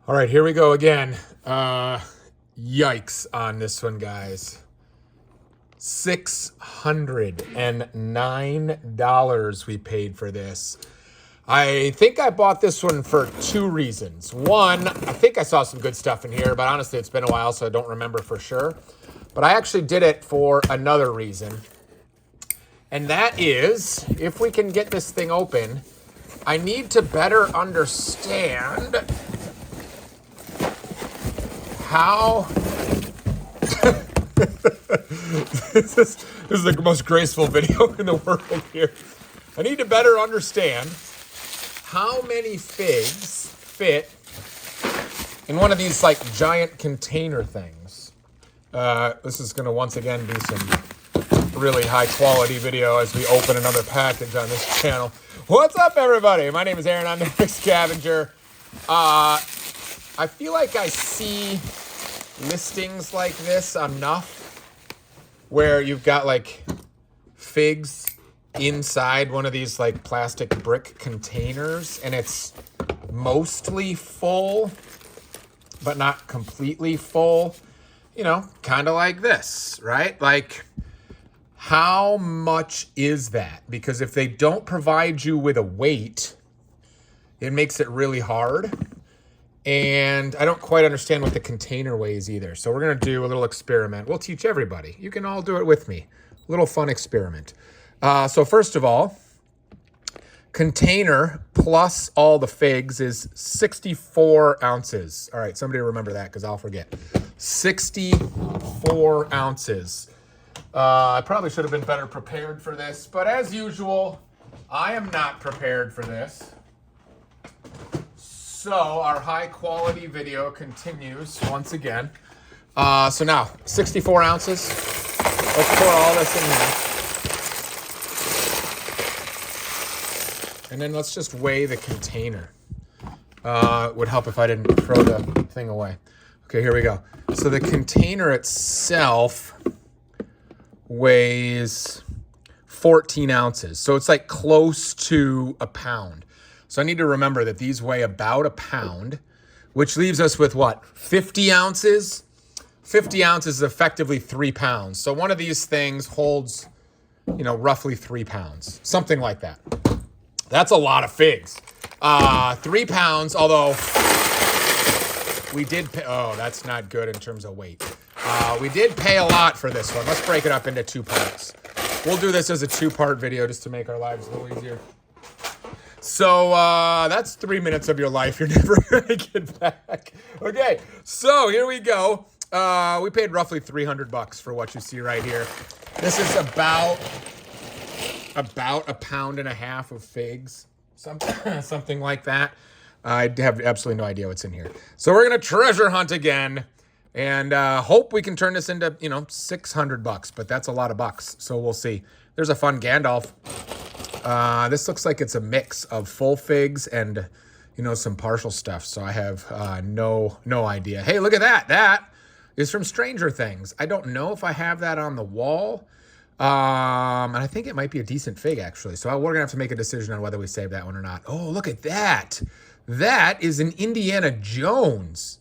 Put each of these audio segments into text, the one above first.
All right, here we go again. Yikes on this one, guys. $609 we paid for this. I think I bought this one for two reasons. One, I think I saw some good stuff in here, but honestly, it's been a while, so I don't remember for sure. But I actually did it for another reason. And that is, if we can get this thing open, I need to better understand how this is the most graceful video in the world here. I need to better understand how many figs fit in one of these like giant container things. This is going to once again be some really high quality video as we open another package on this channel. What's up, everybody? My name is Aaron. I'm the Brick Scavenger. I feel like I see listings like this enough where you've got like figs inside one of these like plastic brick containers and it's mostly full but not completely full, you know, kind of like this, right? Like, how much is that? Because if they don't provide you with a weight, it makes it really hard. And I don't quite understand what the container weighs either. So we're going to do a little experiment. We'll teach everybody. You can all do it with me. A little fun experiment. So first of all, container plus all the figs is 64 ounces. All right, somebody remember that because I'll forget. 64 ounces. I probably should have been better prepared for this, but as usual, I am not prepared for this. So our high quality video continues once again. So now 64 ounces. Let's pour all this in here. And then let's just weigh the container. It would help if I didn't throw the thing away. Okay, here we go. So the container itself weighs 14 ounces. So it's like close to a pound. So I need to remember that these weigh about a pound, which leaves us with what? 50 ounces? 50 ounces is effectively 3 pounds. So one of these things holds, you know, roughly 3 pounds, something like that. That's a lot of figs. 3 pounds, although we did pay, oh, that's not good in terms of weight. We did pay a lot for this one. Let's break it up into 2 parts. We'll do this as a 2-part video just to make our lives a little easier. So that's 3 minutes of your life you're never going to get back. Okay, so here we go. We paid roughly $300 for what you see right here. This is about a pound and a half of figs, something like that. I have absolutely no idea what's in here. So we're going to treasure hunt again and hope we can turn this into, you know, $600, but that's a lot of bucks. So we'll see. There's a fun Gandalf. This looks like it's a mix of full figs and, you know, some partial stuff. So I have no idea. Hey, look at that. That is from Stranger Things. I don't know if I have that on the wall. And I think it might be a decent fig, actually. So we're going to have to make a decision on whether we save that one or not. Oh, look at that. That is an Indiana Jones.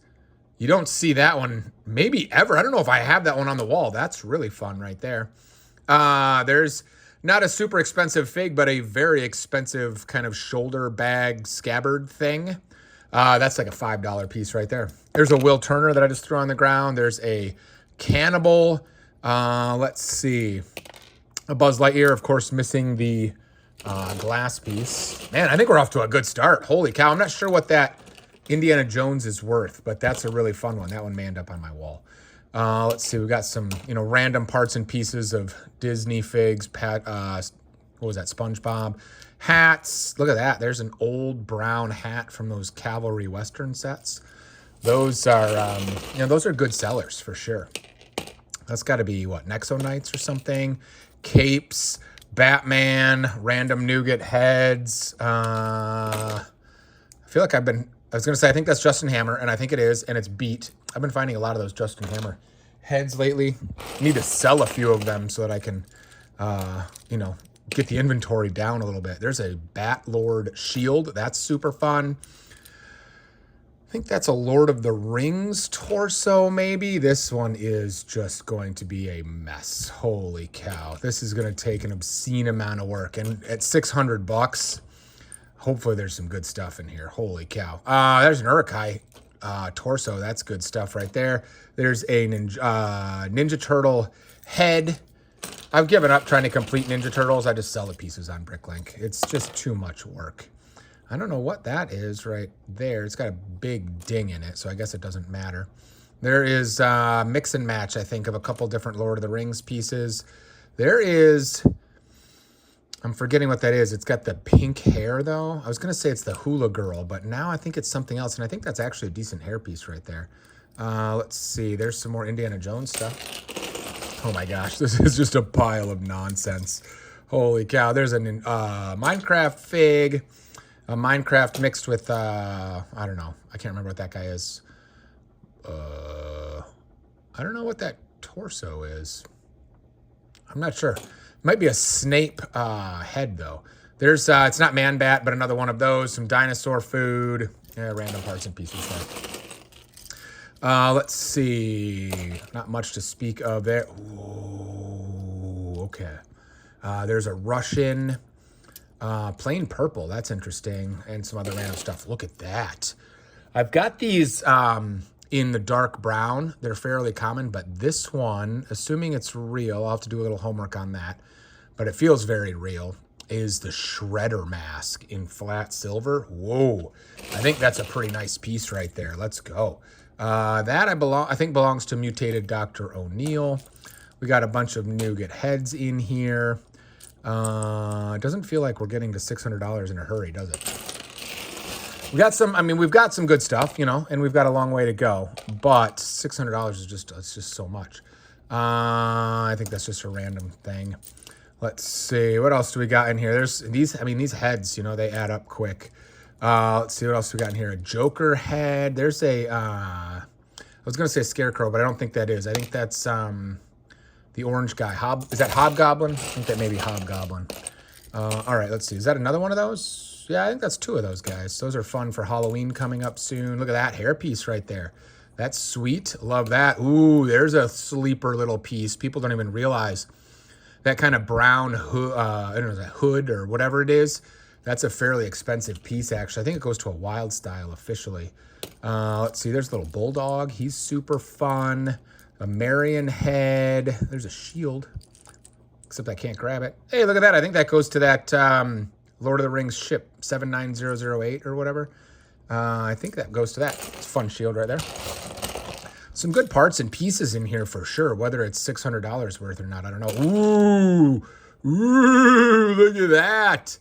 You don't see that one maybe ever. I don't know if I have that one on the wall. That's really fun right there. There's not a super expensive fig, but a very expensive kind of shoulder bag scabbard thing. That's like a $5 piece right there. There's a Will Turner that I just threw on the ground. There's a Cannibal. Let's see. A Buzz Lightyear, of course, missing the glass piece. Man, I think we're off to a good start. Holy cow. I'm not sure what that Indiana Jones is worth, but that's a really fun one. That one may end up on my wall. Let's see. We got some, you know, random parts and pieces of Disney figs. What was that? SpongeBob hats. Look at that. There's an old brown hat from those Cavalry Western sets. Those are, you know, those are good sellers for sure. That's got to be what, Nexo Knights or something. Capes, Batman, random nougat heads. I feel like I was going to say, I think that's Justin Hammer, and I think it is, and it's beat. I've been finding a lot of those Justin Hammer heads lately. Need to sell a few of them so that I can, you know, get the inventory down a little bit. There's a Bat Lord shield. That's super fun. I think that's a Lord of the Rings torso, maybe. This one is just going to be a mess. Holy cow. This is going to take an obscene amount of work. And at 600 bucks, hopefully there's some good stuff in here. Holy cow. There's an Urukai torso. That's good stuff right there. There's a Ninja Turtle head. I've given up trying to complete Ninja Turtles. I just sell the pieces on Bricklink. It's just too much work. I don't know what that is right there. It's got a big ding in it, so I guess it doesn't matter. There is mix and match, I think, of a couple different Lord of the Rings pieces. There is, I'm forgetting what that is. It's got the pink hair, though. I was going to say it's the Hula Girl, but now I think it's something else, and I think that's actually a decent hairpiece right there. Let's see. There's some more Indiana Jones stuff. Oh, my gosh. This is just a pile of nonsense. Holy cow. There's a Minecraft fig. A Minecraft mixed with, I don't know. I can't remember what that guy is. I don't know what that torso is. I'm not sure. Might be a Snape head, though. There's, it's not Man-Bat, but another one of those. Some dinosaur food. Yeah, random parts and pieces there. Let's see. Not much to speak of there. Ooh, okay. There's a Russian... plain purple, that's interesting, and some other random stuff. Look at that. I've got these in the dark brown. They're fairly common, but this one, assuming it's real, I'll have to do a little homework on that, but it feels very real, is the Shredder mask in flat silver. Whoa. I think that's a pretty nice piece right there. Let's go. That I think belongs to mutated Dr. O'Neill. We got a bunch of nougat heads in here. It doesn't feel like we're getting to $600 in a hurry, does it? We got some, I mean, we've got some good stuff, you know, and we've got a long way to go, but $600 is just, it's just so much. I think that's just a random thing. Let's see, what else do we got in here? There's these, I mean, these heads, you know, they add up quick. Let's see what else we got in here. A Joker head. There's a, I was going to say a Scarecrow, but I don't think that is. I think that's, the orange guy. Is that Hobgoblin? I think that may be Hobgoblin. All right, let's see. Is that another one of those? Yeah, I think that's two of those guys. Those are fun for Halloween coming up soon. Look at that hairpiece right there. That's sweet. Love that. Ooh, there's a sleeper little piece. People don't even realize that kind of brown hood, I don't know, is that hood or whatever it is. That's a fairly expensive piece, actually. I think it goes to a wild style officially. Let's see. There's a little bulldog. He's super fun. A Marion head. There's a shield, except I can't grab it. Hey, look at that. I think that goes to that Lord of the Rings ship, 79008 or whatever. I think that goes to that. It's a fun shield right there. Some good parts and pieces in here for sure. Whether it's $600 worth or not, I don't know. Ooh, look at that.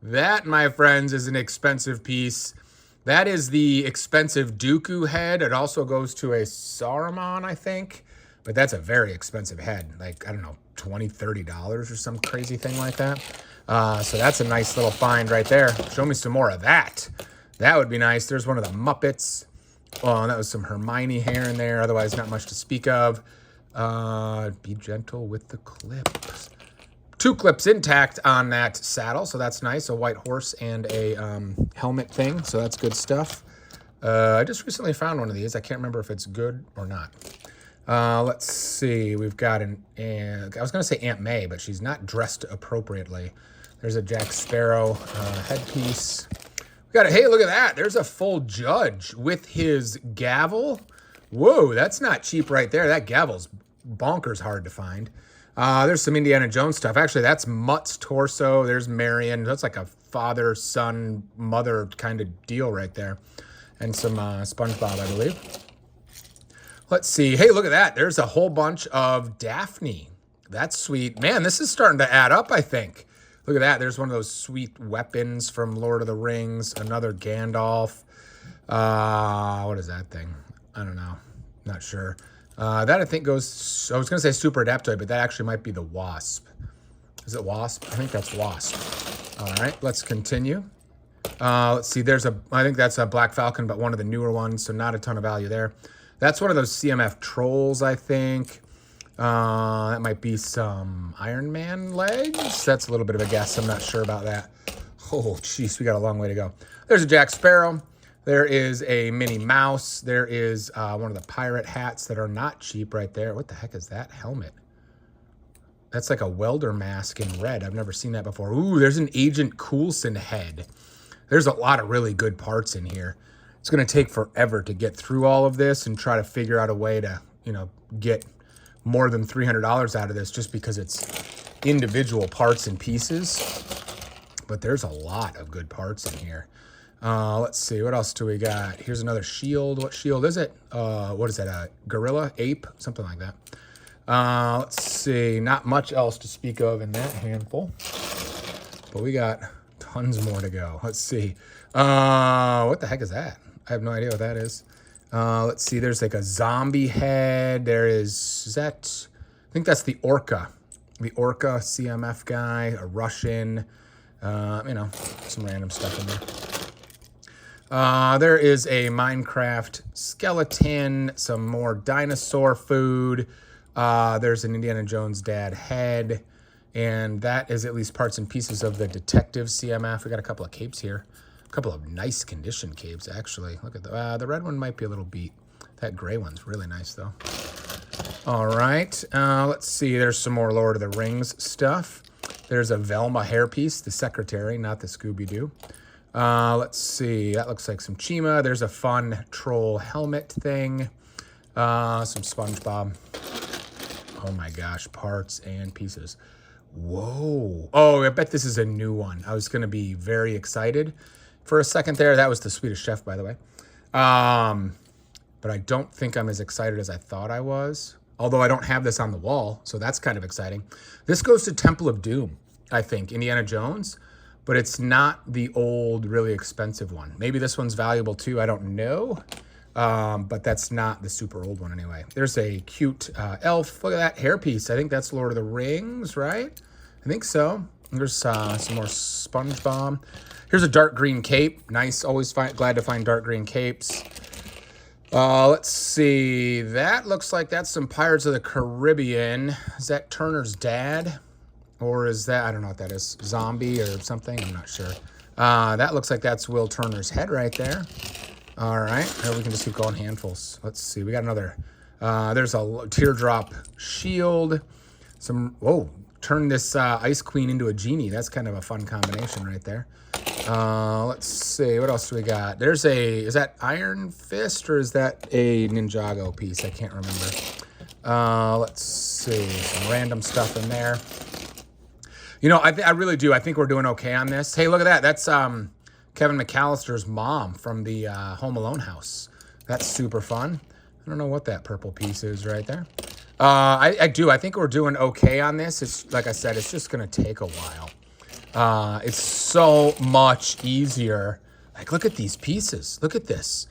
That, my friends, is an expensive piece. That is the expensive Dooku head. It also goes to a Saruman, I think. But that's a very expensive head. Like, I don't know, $20, $30 or some crazy thing like that. So that's a nice little find right there. Show me some more of that. That would be nice. There's one of the Muppets. Oh, that was some Hermione hair in there. Otherwise, not much to speak of. Be gentle with the clips. 2 clips intact on that saddle, so that's nice. A white horse and a helmet thing, so that's good stuff. I just recently found one of these. I can't remember if it's good or not. Let's see. We've got I was going to say Aunt May, but she's not dressed appropriately. There's a Jack Sparrow headpiece. We got hey, look at that. There's a full judge with his gavel. Whoa, that's not cheap right there. That gavel's bonkers hard to find. There's some Indiana Jones stuff. Actually, that's Mutt's torso. There's Marion. That's like a father, son, mother kind of deal right there. And some SpongeBob, I believe. Let's see. Hey, look at that. There's a whole bunch of Daphne. That's sweet. Man, this is starting to add up, I think. Look at that. There's one of those sweet weapons from Lord of the Rings. Another Gandalf. What is that thing? I don't know. Not sure. That I think goes, I was going to say Super Adaptoid, but that actually might be the Wasp. Is it Wasp? I think that's Wasp. All right, let's continue. Let's see, I think that's a Black Falcon, but one of the newer ones, so not a ton of value there. That's one of those CMF trolls, I think. That might be some Iron Man legs. That's a little bit of a guess. I'm not sure about that. Oh, jeez, we got a long way to go. There's a Jack Sparrow. There is a Minnie Mouse. There is one of the pirate hats that are not cheap right there. What the heck is that helmet? That's like a welder mask in red. I've never seen that before. Ooh, there's an Agent Coulson head. There's a lot of really good parts in here. It's going to take forever to get through all of this and try to figure out a way to, get more than $300 out of this just because it's individual parts and pieces. But there's a lot of good parts in here. Let's see, what else do we got? Here's another shield. What shield is it? What is that, a gorilla, ape, something like that. Let's see, not much else to speak of in that handful, but we got tons more to go. Let's see. What the heck is that? I have no idea what that is. Let's see, there's like a zombie head. There is that, I think that's the Orca CMF guy, a Russian, some random stuff in there. There is a Minecraft skeleton, some more dinosaur food. There's an Indiana Jones dad head, and that is at least parts and pieces of the detective CMF. We got a couple of capes here. A couple of nice condition capes, actually. Look at the red one might be a little beat. That gray one's really nice, though. All right, let's see. There's some more Lord of the Rings stuff. There's a Velma hairpiece, the secretary, not the Scooby-Doo. Let's see. That looks like some Chima. There's a fun troll helmet thing. Some SpongeBob. Oh my gosh, parts and pieces. Whoa. Oh, I bet this is a new one. I was going to be very excited for a second there. That was the Swedish Chef, by the way. But I don't think I'm as excited as I thought I was. Although I don't have this on the wall, so that's kind of exciting. This goes to Temple of Doom, I think, Indiana Jones. But it's not the old, really expensive one. Maybe this one's valuable too, I don't know. But that's not the super old one anyway. There's a cute elf. Look at that hairpiece. I think that's Lord of the Rings, right? I think so. There's some more SpongeBob. Here's a dark green cape. Nice. Always glad to find dark green capes. Let's see. That looks like that's some Pirates of the Caribbean. Is that Turner's dad? Or is that, I don't know what that is, zombie or something? I'm not sure. That looks like that's Will Turner's head right there. All right, now we can just keep going handfuls. Let's see, we got another. There's a teardrop shield. Turn this Ice Queen into a genie. That's kind of a fun combination right there. Let's see, what else do we got? There's is that Iron Fist or is that a Ninjago piece? I can't remember. Let's see, some random stuff in there. I really do. I think we're doing okay on this. Hey, look at that. That's Kevin McAllister's mom from the Home Alone house. That's super fun. I don't know what that purple piece is right there. I do. I think we're doing okay on this. It's like I said, it's just going to take a while. It's so much easier. Like, look at these pieces. Look at this.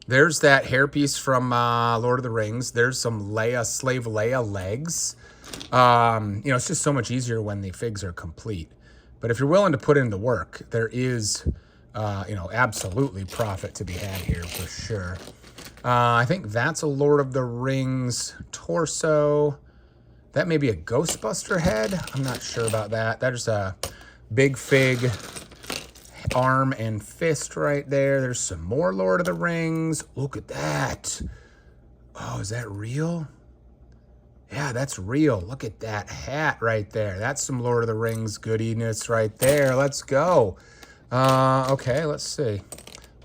There's that hairpiece from Lord of the Rings. There's some Slave Leia legs. It's just so much easier when the figs are complete. But if you're willing to put in the work, there is, absolutely profit to be had here for sure. I think that's a Lord of the Rings torso. That may be a Ghostbuster head. I'm not sure about that. There's a big fig arm and fist right there. There's some more Lord of the Rings. Look at that. Oh, is that real? Yeah, that's real. Look at that hat right there. That's some Lord of the Rings goodiness right there. Let's go. Okay, let's see.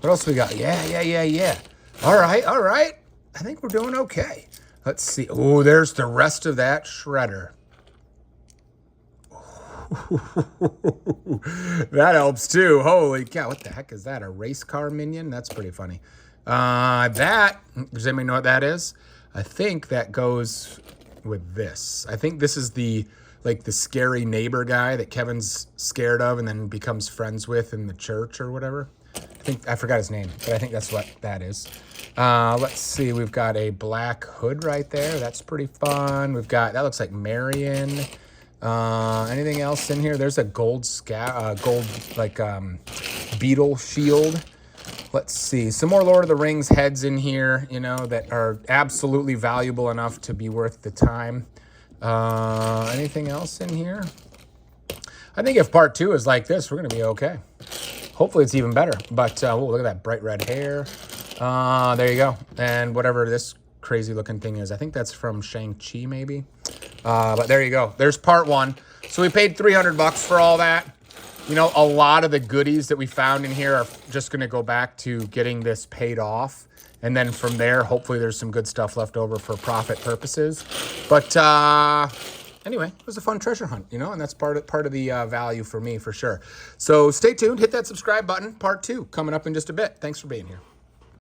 What else we got? Yeah. All right. I think we're doing okay. Let's see. Oh, there's the rest of that shredder. That helps too. Holy cow. What the heck is that? A race car minion? That's pretty funny. Does anybody know what that is? I think that goes with this. I think this is the scary neighbor guy that Kevin's scared of and then becomes friends with in the church or whatever. I forgot his name, but I think that's what that is. Let's see. We've got a black hood right there. That's pretty fun. That looks like Marion. Anything else in here? There's a gold beetle shield. Let's see. Some more Lord of the Rings heads in here, that are absolutely valuable enough to be worth the time. Anything else in here? I think if part 2 is like this, we're going to be okay. Hopefully it's even better. But oh, look at that bright red hair. There you go. And whatever this crazy looking thing is, I think that's from Shang-Chi maybe. But there you go. There's part one. So we paid $300 for all that. You know, a lot of the goodies that we found in here are just going to go back to getting this paid off. And then from there, hopefully there's some good stuff left over for profit purposes. But anyway, it was a fun treasure hunt, you know, and that's part of the value for me for sure. So stay tuned, hit that subscribe button. Part 2 coming up in just a bit. Thanks for being here.